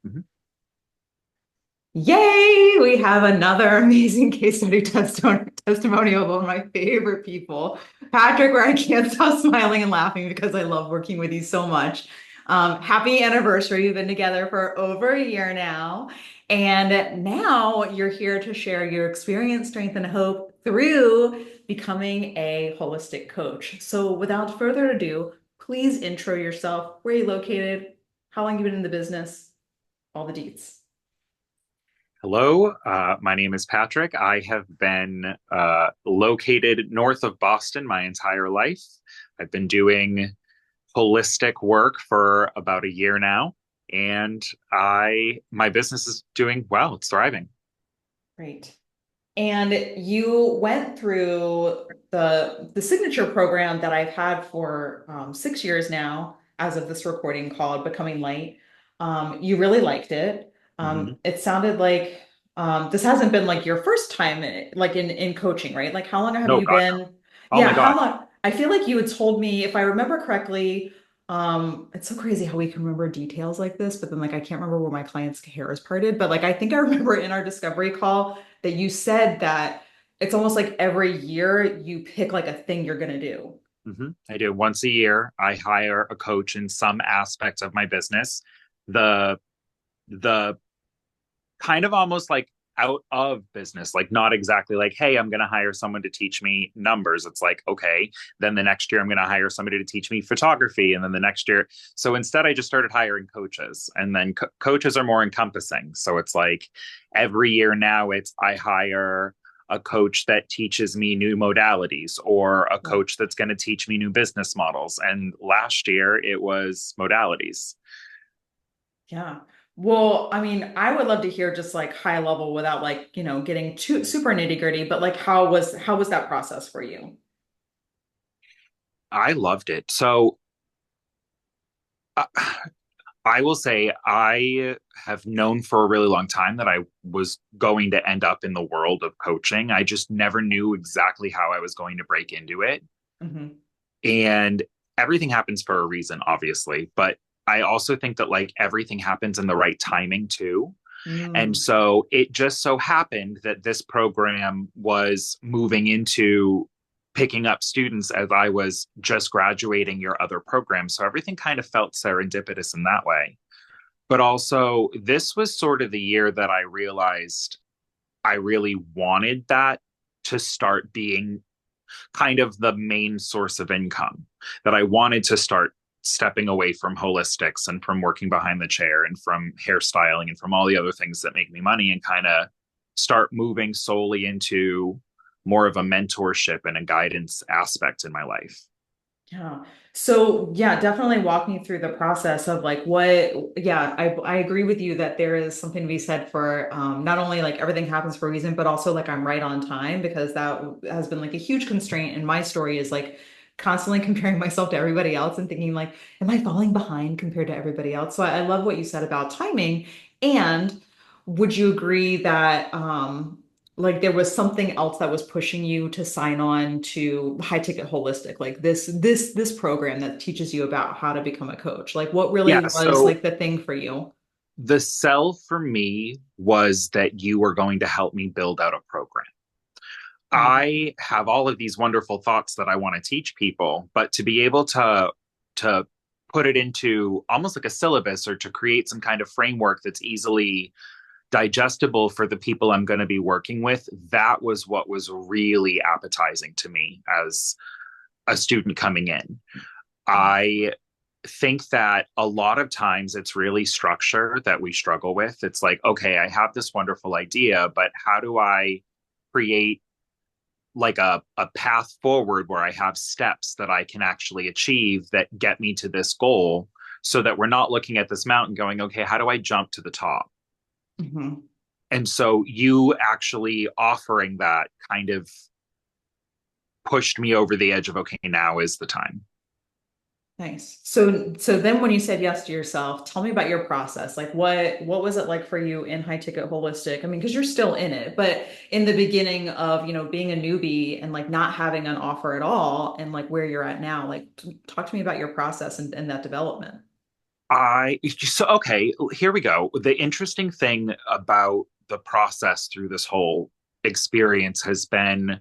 Mhm. Yay! We have another amazing case study testimonial of one of my favorite people, Patrick, where I can't stop smiling and laughing because I love working with you so much. Happy anniversary. We've been together for over a year now. And now you're here to share your experience, strength, and hope through becoming a holistic coach. So without further ado, please intro yourself. Where are you located? How long you been in the business? All the deets. Hello, my name is Patrick. I have been located north of Boston my entire life. I've been doing holistic work for about a year now, and my business is doing well. It's thriving. Great. And you went through the signature program that I've had for 6 years now, as of this recording, called Becoming Light. You really liked it. Mhm. It sounded like this hasn't been like your first time like in coaching, right? Like how long have No, you God, no. been? Oh my Yeah, God. how long? I feel like you had told me, if I remember correctly, it's so crazy how we can remember details like this, but then like I can't remember where my client's hair is parted. But like I think I remember in our discovery call that you said that it's almost like every year you pick like a thing you're gonna do. I do once a year. I hire a coach in some aspect of my business. The the kind of almost like out of business, like not exactly like, hey, I'm going to hire someone to teach me numbers. It's like, okay, then the next year I'm going to hire somebody to teach me photography. And then the next year. So instead, I just started hiring coaches. And then coaches are more encompassing. So it's like every year now, I hire a coach that teaches me new modalities or a Cool. coach that's going to teach me new business models. And last year it was modalities. Yeah. Well, I mean, I would love to hear just like high level without like, getting too super nitty gritty, but like how was that process for you? I loved it. So uh, I will say I have known for a really long time that I was going to end up in the world of coaching. I just never knew exactly how I was going to break into it. Hmm. And everything happens for a reason, obviously. But I also think that like everything happens in the right timing too. And Mm. so it just so happened that this program was moving into picking up students as I was just graduating your other program. So everything kind of felt serendipitous in that way. But also, this was sort of the year that I realized I really wanted that to start being kind of the main source of income, that I wanted to start stepping away from holistics and from working behind the chair and from hairstyling and from all the other things that make me money and kind of start moving solely into more of a mentorship and a guidance aspect in my life. Yeah. So yeah, definitely walk me through the process of like what, yeah, I agree with you that there is something to be said for not only like everything happens for a reason, but also like I'm right on time, because that has been like a huge constraint in my story, is like constantly comparing myself to everybody else and thinking like, am I falling behind compared to everybody else? So I love what you said about timing. And would you agree that like there was something else that was pushing you to sign on to high ticket holistic, like this program that teaches you about how to become a coach? Like what really Yeah. was So like the thing for you? the sell for me was that you were going to help me build out a program. Mm. I have all of these wonderful thoughts that I want to teach people, but to be able to put it into almost like a syllabus or to create some kind of framework that's easily digestible for the people I'm going to be working with, that was what was really appetizing to me as a student coming in. I think that a lot of times it's really structure that we struggle with. It's like, okay, I have this wonderful idea, but how do I create like a path forward where I have steps that I can actually achieve that get me to this goal so that we're not looking at this mountain going, okay, how do I jump to the top? Mhm. And so you actually offering that kind of pushed me over the edge of, okay, now is the time. Nice. So then when you said yes to yourself, tell me about your process. Like what was it like for you in high ticket holistic? I mean, because you're still in it, but in the beginning of, being a newbie and like not having an offer at all and like where you're at now, like talk to me about your process and that development. Okay, here we go. The interesting thing about the process through this whole experience has been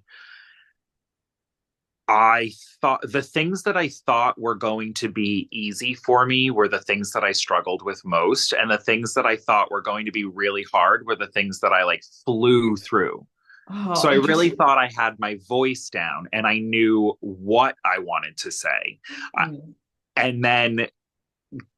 I thought the things that I thought were going to be easy for me were the things that I struggled with most. And the things that I thought were going to be really hard were the things that I like flew through. Oh, So I really interesting. thought I had my voice down and I knew what I wanted to say. Uh, Mm, And then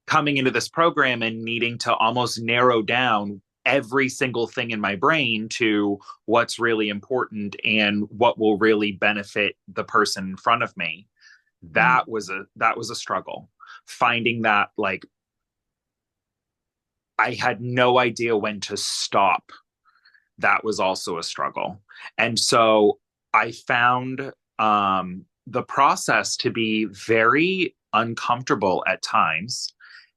coming into this program and needing to almost narrow down every single thing in my brain to what's really important and what will really benefit the person in front of me, mm, that was a struggle. Finding that, like, I had no idea when to stop, that was also a struggle. And so I found the process to be very uncomfortable at times.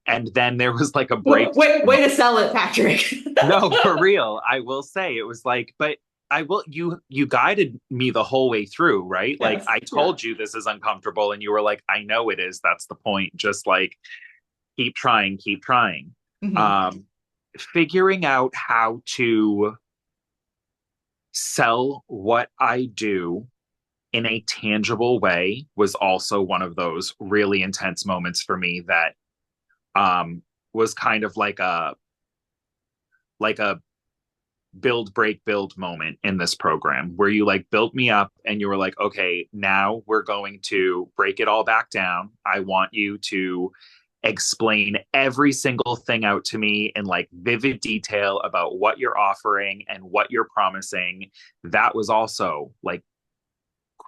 And then there was like a Wait, breakthrough. way to sell it, Patrick. No, for real. I will say it was like, but you guided me the whole way through, right? Like Yes. I Yeah. told you this is uncomfortable and you were like, I know it is. That's the point. Just like keep trying, keep trying. Hmm. Um Figuring out how to sell what I do in a tangible way was also one of those really intense moments for me that was kind of like a build break build moment in this program where you like built me up and you were like, okay, now we're going to break it all back down. I want you to explain every single thing out to me in like vivid detail about what you're offering and what you're promising. That was also like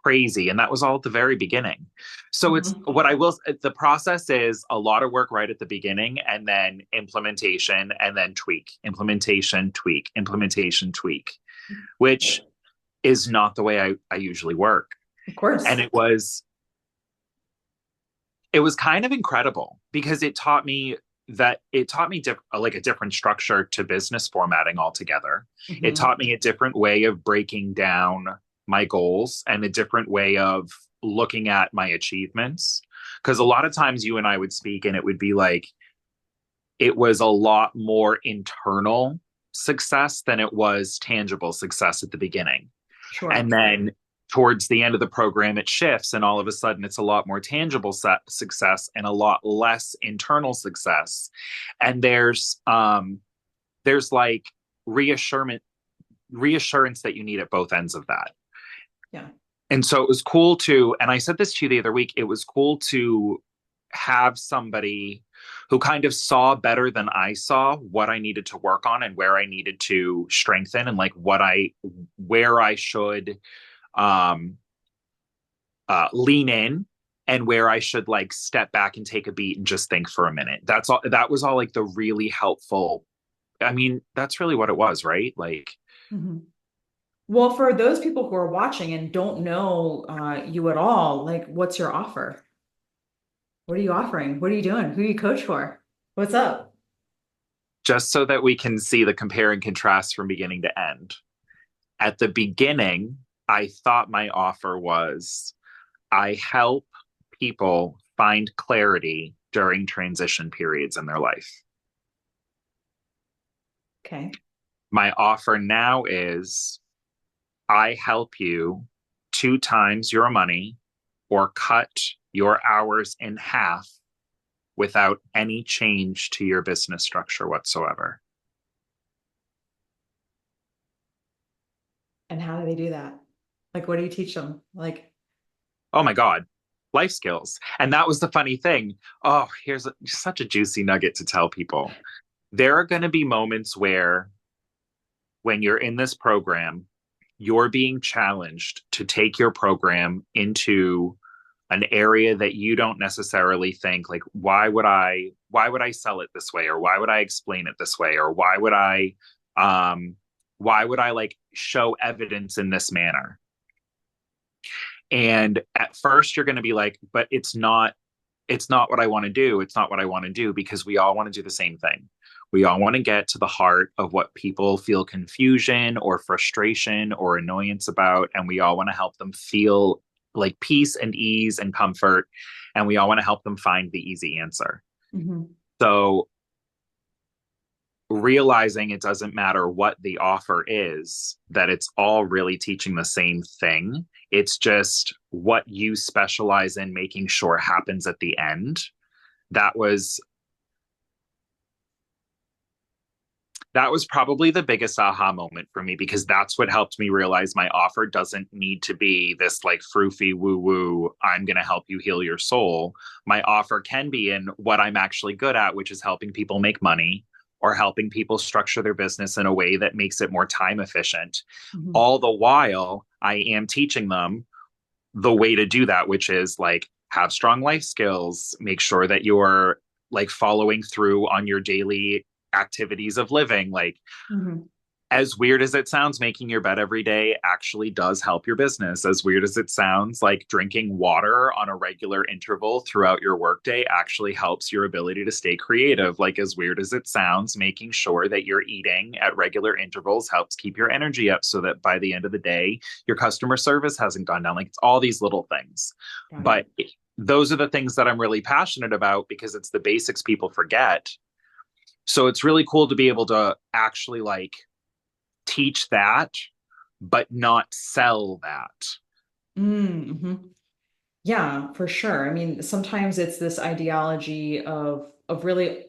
crazy. And that was all at the very beginning. So it's Hmm. what I will, the process is a lot of work right at the beginning and then implementation and then tweak, implementation, tweak, implementation, tweak, which is not the way I usually work. Of And course. it was kind of incredible because it taught me like a different structure to business formatting altogether. It Hmm. taught me a different way of breaking down my goals and a different way of looking at my achievements. Because a lot of times you and I would speak and it would be like it was a lot more internal success than it was tangible success at the beginning. And Sure. then towards the end of the program, it shifts, and all of a sudden, it's a lot more tangible success and a lot less internal success. And there's like reassurance reassurance that you need at both ends of that. Yeah. And so it was cool to, and I said this to you the other week, it was cool to have somebody who kind of saw better than I saw what I needed to work on and where I needed to strengthen and like where I should um lean in and where I should like step back and take a beat and just think for a minute. That's all. That was all like the really helpful. I mean, that's really what it was, right? Like, Hmm. Well, for those people who are watching and don't know you at all, like, what's your offer? What are you offering? What are you doing? Who do you coach for? What's up? just so that we can see the compare and contrast from beginning to end. At the beginning, I thought my offer was I help people find clarity during transition periods in their life. Okay. My offer now is I help you two times your money or cut your hours in half without any change to your business structure whatsoever. And how do they do that? Like, what do you teach them? Like, Oh my God, life skills. And that was the funny thing. Oh, such a juicy nugget to tell people. There are going to be moments where, when you're in this program, you're being challenged to take your program into an area that you don't necessarily think like why would I sell it this way or why would I explain it this way or um why would I like show evidence in this manner. And at first you're going to be like, but it's not what I want to do. It's not what I want to do because we all want to do the same thing. We all want to get to the heart of what people feel confusion or frustration or annoyance about. And we all want to help them feel like peace and ease and comfort. And we all want to help them find the easy answer. mhm. So realizing it doesn't matter what the offer is, that it's all really teaching the same thing. It's just what you specialize in making sure happens at the end. That was that was probably the biggest aha moment for me because that's what helped me realize my offer doesn't need to be this like froofy woo woo, I'm going to help you heal your soul. My offer can be in what I'm actually good at, which is helping people make money or helping people structure their business in a way that makes it more time efficient. Mhm. All the while, I am teaching them the way to do that, which is like have strong life skills, make sure that you're like following through on your daily activities of living. Like, Mhm. as weird as it sounds, making your bed every day actually does help your business. As weird as it sounds, like drinking water on a regular interval throughout your workday actually helps your ability to stay creative. Like, as weird as it sounds, making sure that you're eating at regular intervals helps keep your energy up so that by the end of the day, your customer service hasn't gone down. Like, it's all these little things. Got it. But those are the things that I'm really passionate about because it's the basics people forget. So it's really cool to be able to actually like teach that, but not sell that. Mm-hmm. Yeah, for sure. I mean, sometimes it's this ideology of really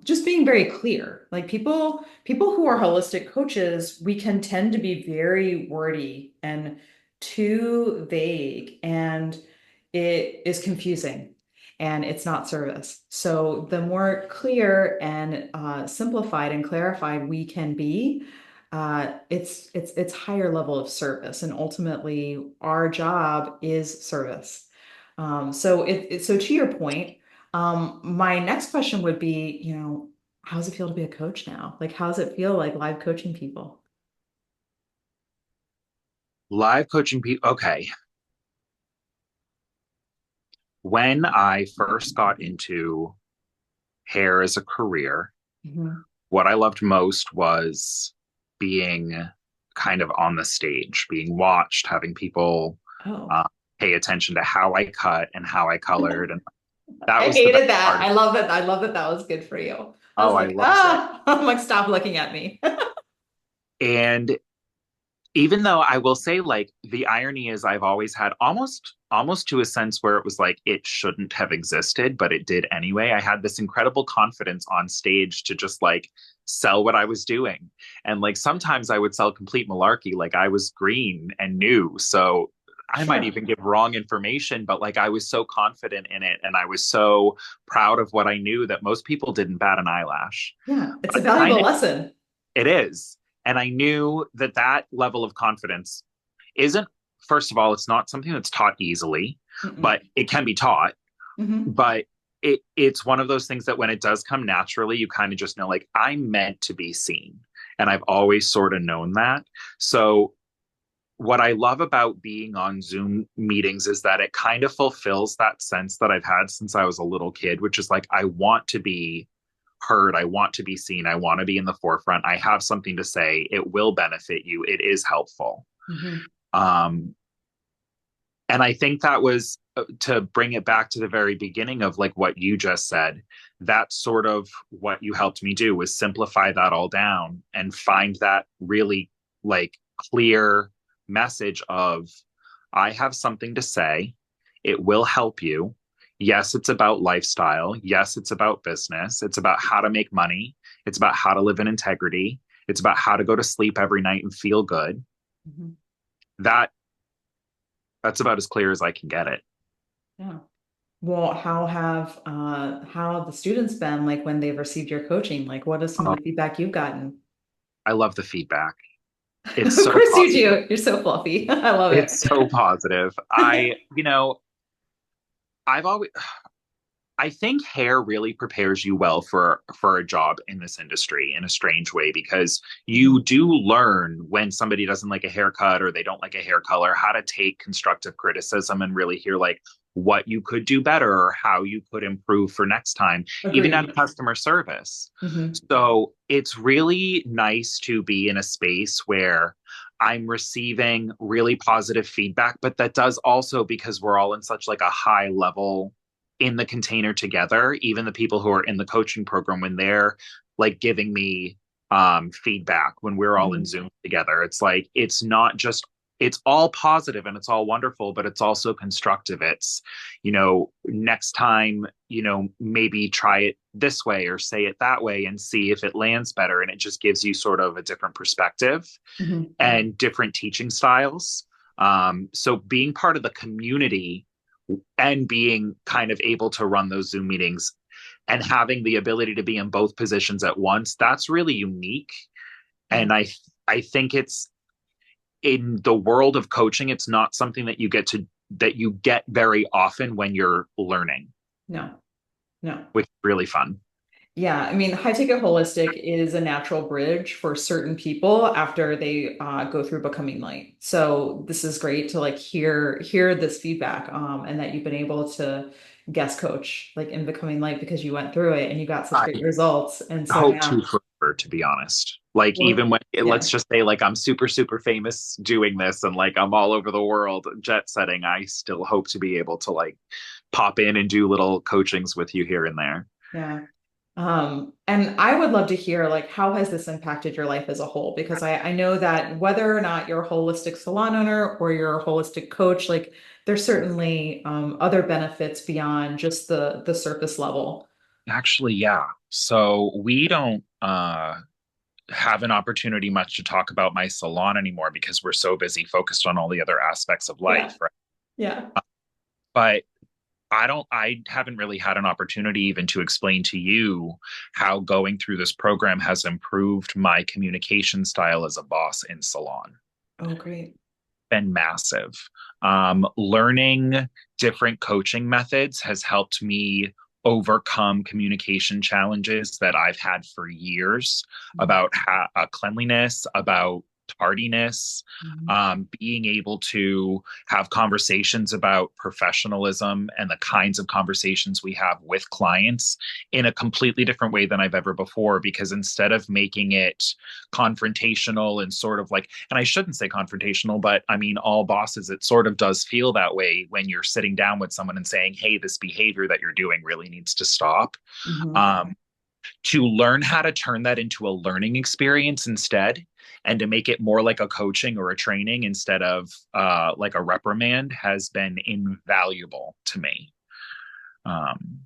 just being very clear. Like people who are holistic coaches, we can tend to be very wordy and too vague, and it is confusing and it's not service. So the more clear and simplified and clarified we can be, it's higher level of service, and ultimately our job is service. So to your point, my next question would be, how does it feel to be a coach now? Like, how does it feel like live coaching people? Live coaching people. Okay. When I first got into hair as a career, Mhm. what I loved most was being kind of on the stage, being watched, having people Oh, uh, pay attention to how I cut and how I colored. And that I was the best hated that. part. I love that. I love that that was good for you. I was Oh, I like, loved it. I'm like, stop looking at me. And even though I will say, like, the irony is I've always had almost to a sense where it was like it shouldn't have existed, but it did anyway. I had this incredible confidence on stage to just like sell what I was doing. And like sometimes I would sell complete malarkey, like I was green and new. So I might Sure. even give wrong information, but like I was so confident in it and I was so proud of what I knew that most people didn't bat an eyelash. Yeah, it's a But kind valuable of lesson. it is. And I knew that that level of confidence isn't, first of all, it's not something that's taught easily, Mm-mm. but it can be taught. Hmm. But it's one of those things that when it does come naturally, you kind of just know, like, I'm meant to be seen. And I've always sort of known that. So, what I love about being on Zoom meetings is that it kind of fulfills that sense that I've had since I was a little kid, which is like, I want to be heard. I want to be seen. I want to be in the forefront. I have something to say. It will benefit you. It is helpful. Hmm. Um, and I think that was to bring it back to the very beginning of like what you just said. That's sort of what you helped me do was simplify that all down and find that really like clear message of I have something to say. It will help you. Yes, it's about lifestyle. Yes, it's about business. It's about how to make money. It's about how to live in integrity. It's about how to go to sleep every night and feel good. Hmm. That that's about as clear as I can get it. Yeah. Well, how have the students been like when they've received your coaching? Like, what is some of Uh, the feedback you've gotten? I love the feedback. It's Of so course you positive. do. You're so fluffy. I love It's it. so positive. I've always I think hair really prepares you well for a job in this industry in a strange way because you Mhm. do learn when somebody doesn't like a haircut or they don't like a hair color how to take constructive criticism and really hear like what you could do better or how you could improve for next time, even at Agreed. customer service. Hmm. So it's really nice to be in a space where I'm receiving really positive feedback, but that does also because we're all in such like a high level in the container together, even the people who are in the coaching program, when they're like giving me feedback when we're all in Mhm. Zoom together, it's like it's not just it's all positive and it's all wonderful, but it's also constructive. It's, next time, maybe try it this way or say it that way and see if it lands better. And it just gives you sort of a different perspective Mhm. and different teaching styles. So being part of the community and being kind of able to run those Zoom meetings and having the ability to be in both positions at once, that's really unique. Yeah. And I think it's in the world of coaching, it's not something that you get very often when you're learning, No, no. which is really fun. Yeah, I mean, high ticket holistic is a natural bridge for certain people after they go through becoming light. So this is great to like hear this feedback, and that you've been able to guest coach like in becoming light because you went through it and you got such I great results. And so hope yeah, to forever, to be honest. Like well, even when yeah. let's just say like I'm super super famous doing this and like I'm all over the world jet setting, I still hope to be able to like pop in and do little coachings with you here and there. Yeah. And I would love to hear like how has this impacted your life as a whole? Because I know that whether or not you're a holistic salon owner or you're a holistic coach, like there's certainly other benefits beyond just the surface level. Actually, yeah. So we don't have an opportunity much to talk about my salon anymore because we're so busy focused on all the other aspects of Yeah. life, right? Yeah. But I haven't really had an opportunity even to explain to you how going through this program has improved my communication style as a boss in salon. Oh, great. Been massive. Learning different coaching methods has helped me overcome communication challenges that I've had for years about cleanliness, about tardiness, Mhm. being able to have conversations about professionalism and the kinds of conversations we have with clients in a completely different way than I've ever before. Because instead of making it confrontational and sort of like, and I shouldn't say confrontational, but I mean, all bosses, it sort of does feel that way when you're sitting down with someone and saying, hey, this behavior that you're doing really needs to stop. Mhm. Um, to learn how to turn that into a learning experience instead and to make it more like a coaching or a training instead of like a reprimand has been invaluable to me. Um,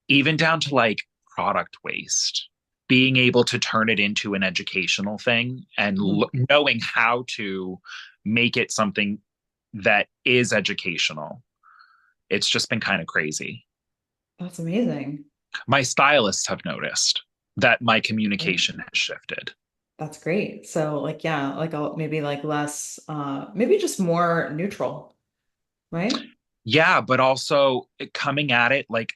Even down to like product waste, being able to turn it into an educational thing and Mhm. knowing how to make it something that is educational. It's just been kind of crazy. That's amazing. My stylists have noticed that my Great. communication has shifted. That's great. So like yeah, like maybe like less maybe just more neutral, right? Yeah, but also coming at it like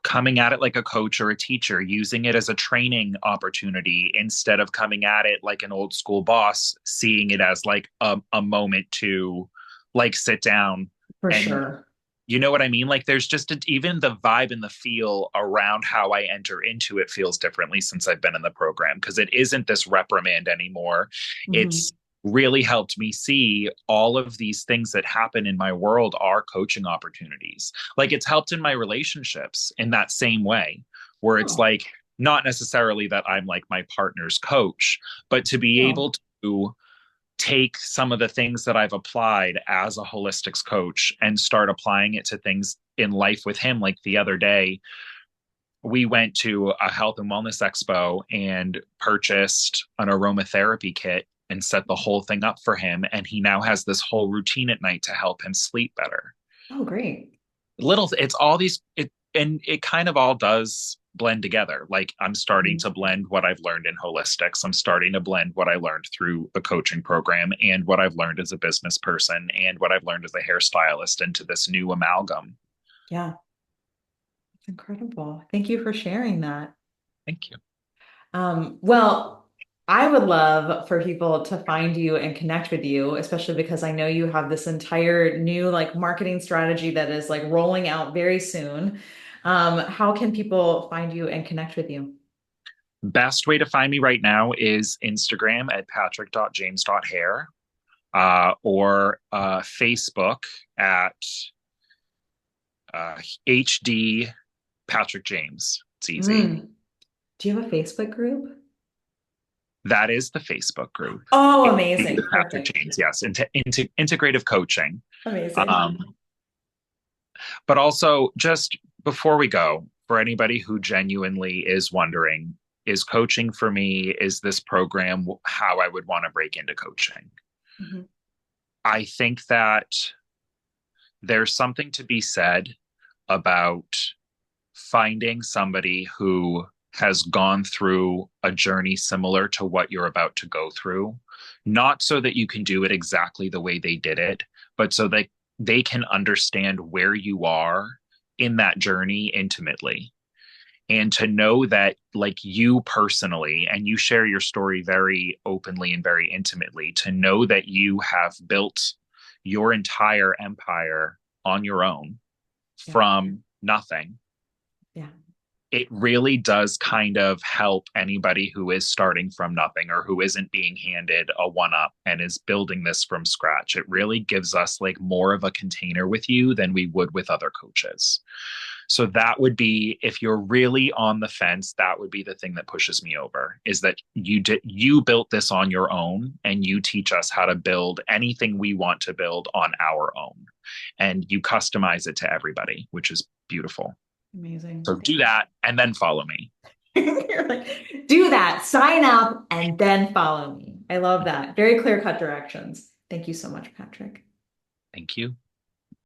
coming at it like a coach or a teacher, using it as a training opportunity instead of coming at it like an old school boss, seeing it as like a moment to like sit down For and sure. you know what I mean? Like there's just even the vibe and the feel around how I enter into it feels differently since I've been in the program because it isn't this reprimand anymore. It's Mhm. really helped me see all of these things that happen in my world are coaching opportunities. Like it's helped in my relationships in that same way, where it's Oh, like not necessarily that I'm like my partner's coach, but to be no. able to take some of the things that I've applied as a holistics coach and start applying it to things in life with him. Like the other day, we went to a health and wellness expo and purchased an aromatherapy kit and set the whole thing up for him. And he now has this whole routine at night to help him sleep better. Oh, great. It's all these, and it kind of all does blend together. Like I'm starting Mhm. to blend what I've learned in holistics. I'm starting to blend what I learned through the coaching program and what I've learned as a business person and what I've learned as a hairstylist into this new amalgam. Yeah, it's incredible. Thank you for sharing that. Thank you. Well, I would love for people to find you and connect with you, especially because I know you have this entire new like marketing strategy that is like rolling out very soon. How can people find you and connect with you? Best way to find me right now is Instagram at patrick.james.hair or Facebook at HD Patrick James. It's easy. Mm. Do you have a Facebook group? That is the Facebook group. Oh, HD amazing. Patrick Perfect. James. Yes, into integrative coaching. Amazing. Um, but also, just before we go, for anybody who genuinely is wondering, is coaching for me? Is this program how I would want to break into coaching? Mhm. I think that there's something to be said about finding somebody who has gone through a journey similar to what you're about to go through, not so that you can do it exactly the way they did it, but so that they can understand where you are in that journey intimately. And to know that, like you personally, and you share your story very openly and very intimately, to know that you have built your entire empire on your own Yeah. from nothing, Yeah. it really does kind of help anybody who is starting from nothing or who isn't being handed a one up and is building this from scratch. It really gives us like more of a container with you than we would with other coaches. So that would be, if you're really on the fence, that would be the thing that pushes me over, is that you built this on your own and you teach us how to build anything we want to build on our own. And you customize it to everybody, which is beautiful. Amazing. So do that and then follow me. You're like, do that, sign up, and then follow me. I love that. Very clear cut directions. Thank you so much, Patrick. Thank you.